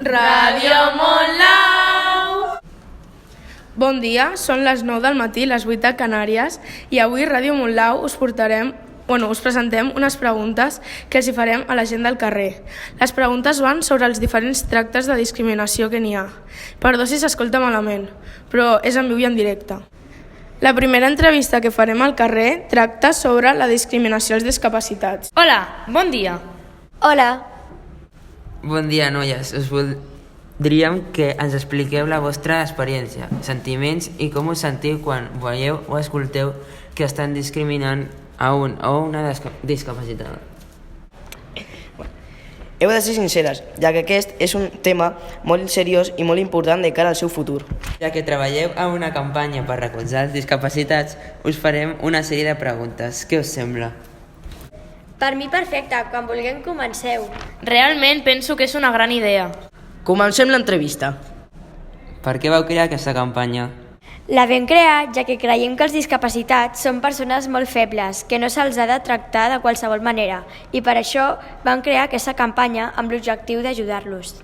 Ràdio Montlau! Bon dia, són les 9 del matí, les 8 de Canàries, i avui Ràdio Montlau us presentem unes preguntes que els hi farem a la gent del carrer. Les preguntes van sobre els diferents tractes de discriminació que n'hi ha. Perdó si s'escolta malament, però és en viu i en directe. La primera entrevista que farem al carrer tracta sobre la discriminació als discapacitats. Hola, bon dia. Hola. Bon dia, noies. Us voldríem que ens expliqueu la vostra experiència, sentiments i com us sentiu quan veieu o escolteu que estan discriminant a un o una discapacitada. Heu de ser sinceres, ja que aquest és un tema molt seriós i molt important de cara al seu futur. Ja que treballeu a una campanya per recolzar els discapacitats, us farem una sèrie de preguntes. Què us sembla? Per mi perfecte, quan vulguem comenceu. Realment penso que és una gran idea. Comencem l'entrevista. Per què vau crear aquesta campanya? La vam crear ja que creiem que els discapacitats són persones molt febles, que no se'ls ha de tractar de qualsevol manera, i per això vam crear aquesta campanya amb l'objectiu d'ajudar-los.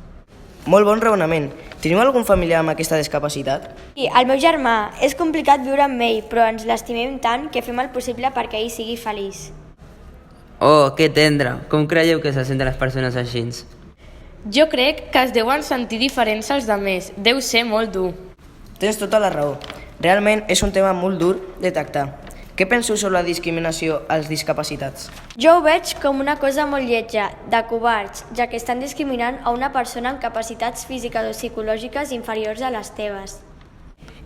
Molt bon raonament. Teniu algun familiar amb aquesta discapacitat? I el meu germà, és complicat viure amb ell, però ens l'estimem tant que fem el possible perquè ell sigui feliç. Oh, que tendre! Com creieu que se senten les persones així? Jo crec que es deuen sentir diferents als demés. Deu ser molt dur. Tens tota la raó. Realment és un tema molt dur de tractar. Què penseu sobre la discriminació als discapacitats? Jo ho veig com una cosa molt lletja, de covards, ja que estan discriminant a una persona amb capacitats físiques o psicològiques inferiors a les teves.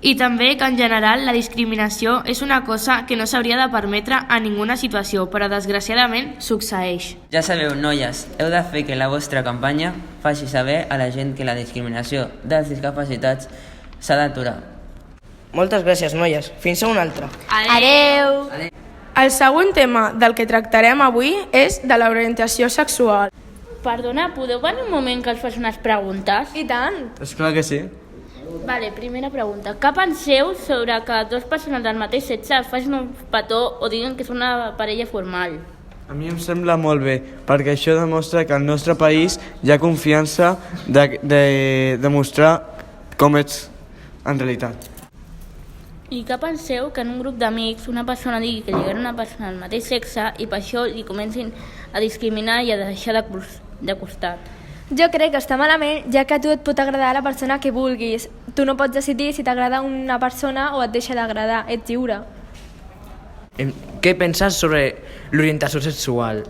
I també que en general la discriminació és una cosa que no s'hauria de permetre en ninguna situació, però desgraciadament succeeix. Ja sabeu, noies, heu de fer que la vostra campanya faci saber a la gent que la discriminació dels discapacitats s'ha d'aturar. Moltes gràcies, noies. Fins a una altra. Adeu! El següent tema del que tractarem avui és de l'orientació sexual. Perdona, podeu venir un moment que els faig unes preguntes? I tant! Esclar que sí. Vale, primera pregunta. Què penseu sobre que dues persones del mateix sexe facin un petó o diguin que és una parella formal? A mi em sembla molt bé, perquè això demostra que al nostre país hi ha confiança de demostrar com ets en realitat. I què penseu que en un grup d'amics una persona digui que lligarà una persona del mateix sexe i per això li comencin a discriminar i a deixar de costat? Jo crec que està malament, ja que a tu et pot agradar la persona que vulguis. Tu no pots decidir si t'agrada una persona o et deixa d'agradar, ets lliure. Què penses sobre l'orientació sexual?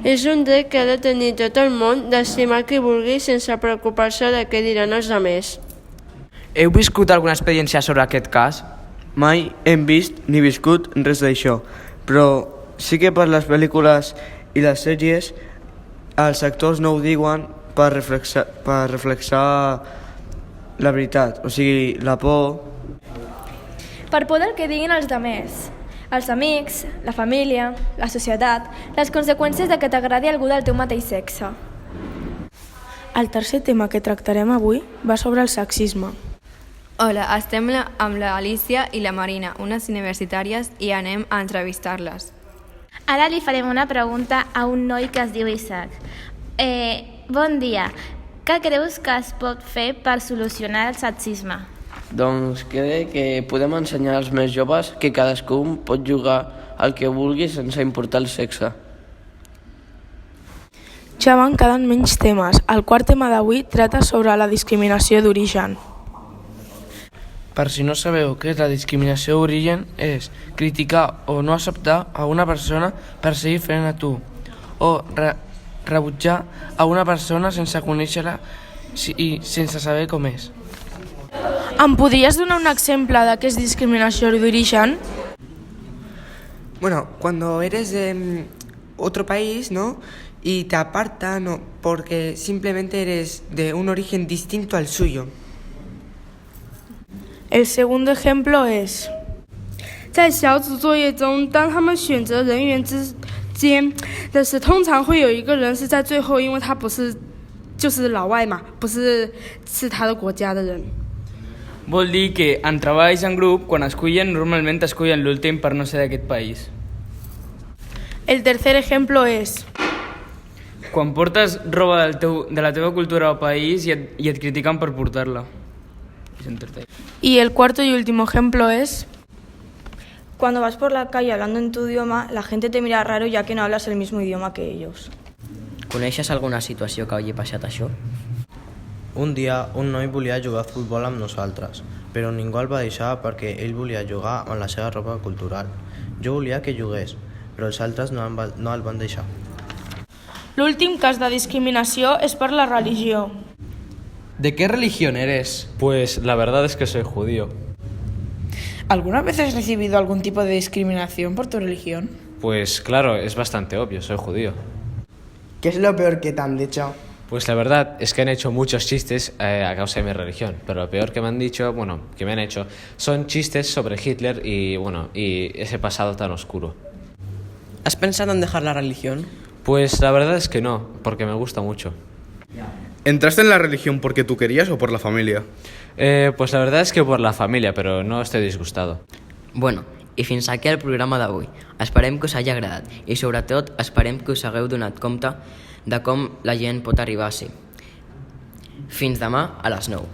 És un dret que ha de tenir tot el món d'estimar qui vulgui sense preocupar-se de què diran els altres. Heu viscut alguna experiència sobre aquest cas? Mai hem vist ni viscut res d'això, però sí que per les pel·lícules i les sèries els actors no ho diuen per reflexar la veritat, o sigui, la por. Per por del que diguin els demés, els amics, la família, la societat, les conseqüències de que t'agradi algú del teu mateix sexe. El tercer tema que tractarem avui va sobre el sexisme. Hola, estem amb l'Alícia i la Marina, unes universitàries, i anem a entrevistar-les. Ara li farem una pregunta a un noi que es diu Isaac. Bon dia. Què creus que es pot fer per solucionar el sexisme? Doncs crec que podem ensenyar als més joves que cadascú pot jugar al que vulgui sense importar el sexe. Ja van quedant menys temes. El quart tema d'avui trata sobre la discriminació d'origen. Per si no sabeu què és la discriminació d'origen, és criticar o no acceptar a una persona per ser diferent a tu, o rebutjar a una persona sense conèixer-la i sense saber com és. Em podries donar un exemple de què és discriminació d'origen? Bueno, cuando eres de otro país, ¿no? Y te apartan, ¿no? Porque simplemente eres de un origen distinto al suyo. El segundo ejemplo es 在小组作业中，当他们选择人员之间的时，通常会有一个人是在最后，因为他不是就是老外嘛，不是他的国家的人。 Vol dir que en treballs en grup, quan escullen, normalment escullen l'últim per no ser d'aquest país. El tercer ejemplo es Quan portes roba de la teva cultura al país i et critiquen per portar-la. Y el cuarto y último ejemplo es... Cuando vas por la calle hablando en tu idioma, la gente te mira raro ya que no hablas el mismo idioma que ellos. Coneixes alguna situació que hagi passat això? Un dia, un noi volia jugar a futbol amb nosaltres, però ningú el va deixar perquè ell volia jugar amb la seva roba cultural. Jo volia que jugués, però els altres no el van deixar. L'últim cas de discriminació és per la religió. ¿De qué religión eres? Pues la verdad es que soy judío. ¿Alguna vez has recibido algún tipo de discriminación por tu religión? Pues claro, es bastante obvio, soy judío. ¿Qué es lo peor que te han dicho? Pues la verdad es que han hecho muchos chistes a causa de mi religión, pero lo peor que me han dicho, que me han hecho, son chistes sobre Hitler y ese pasado tan oscuro. ¿Has pensado en dejar la religión? Pues la verdad es que no, porque me gusta mucho. ¿Entraste en la religión porque tú querías o por la familia? Pues la verdad es que por la familia, pero no estoy disgustado. Bueno, i fins aquí el programa d'avui. Esperem que us hagi agradat i sobretot esperem que us hagueu donat compte de com la gent pot arribar a ser. Fins demà a les 9.